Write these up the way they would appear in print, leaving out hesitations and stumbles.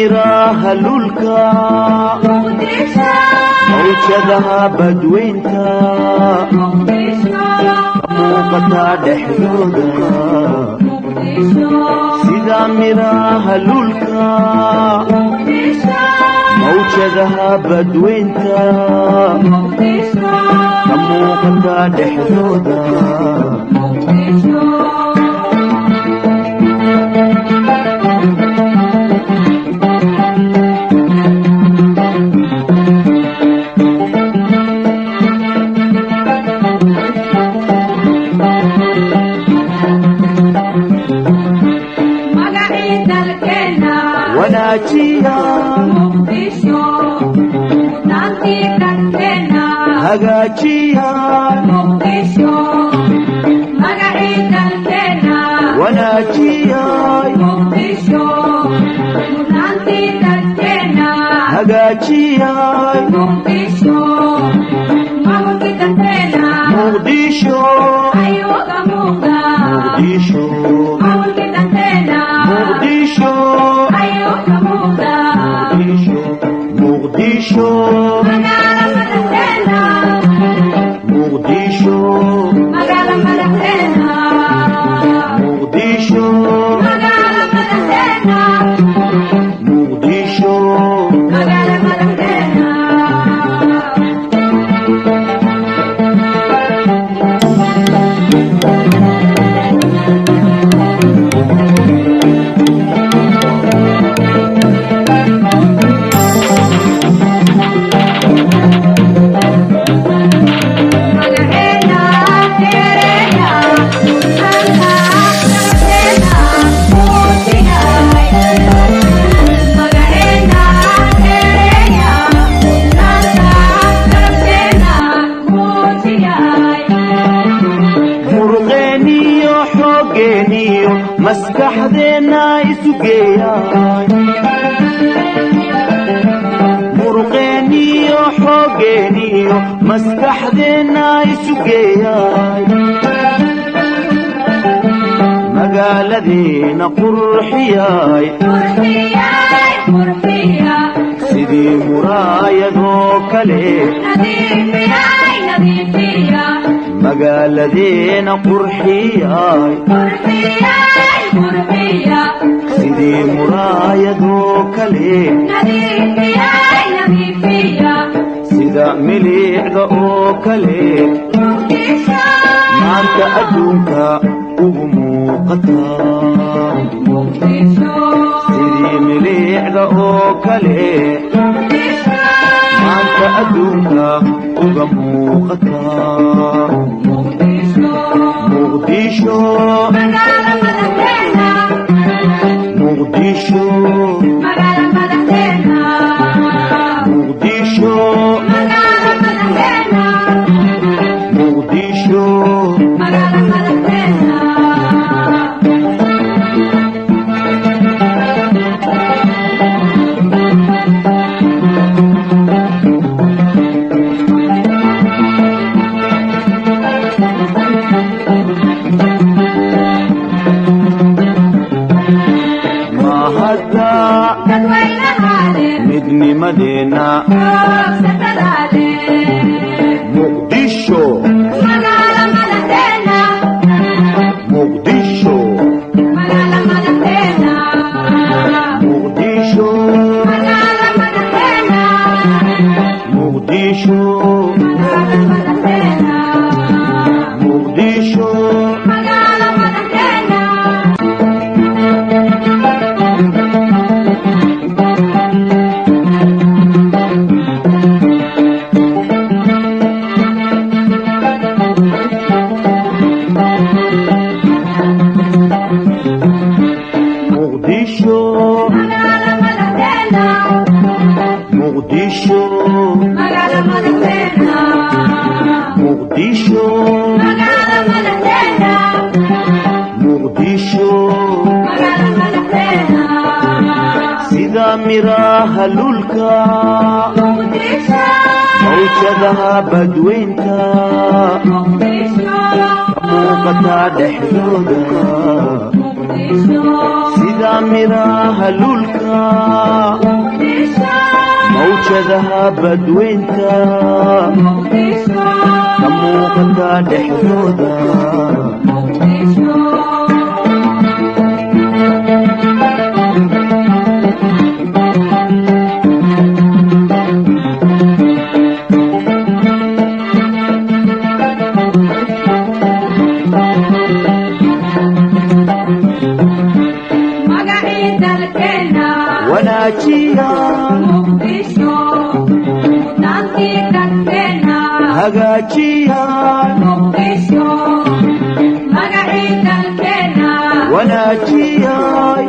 miraha lulka mawjadaha badweynta muuqata dhexdooda sida miraha lulka mawjadaha badweynta muuqata dhexdooda hagaajiya muqdisho magaciida dalkeena wanaajiya muqdisho mudnaantiida dalkeena hagaajiya muqdisho maamulkiida dalkeena muqdisho ayuga muuqda muqdisho maamulkiida dalkeena muqdisho ayuga muuqda muqdisho maskaxdeena isu geeyay muruqeeniyo xoogeeniyo maskaxdeena isu geeyay magaaladeena qurxiyay sidii muraayadoo kale magaaladeena qurxiyay sidii muraayadoo kale sida miliicda oo kale maanta adduunka ugu muuqata sidii miliicda oo kale maanta adduunka uga muuqata muqdisho muqdisho magaala madaxdeena muqdisho magaala madaxdeena muqdisho magaala madaxdeena midnimadeena muqdisho magaala madaxdeena muqdisho magaala madaxdeena muqdisho magaala madaxdeena muqdisho magaala madaxdeena muqdisho magaala madaxdeena miraha lulka mawjadaha badweynta muuqata dhexdooda sida miraha lulka mawjadaha badweynta ka muuqata dhexdooda hagaajiyaan wanaajiyaan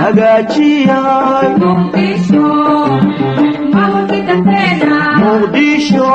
hagaajiyaan muqdisho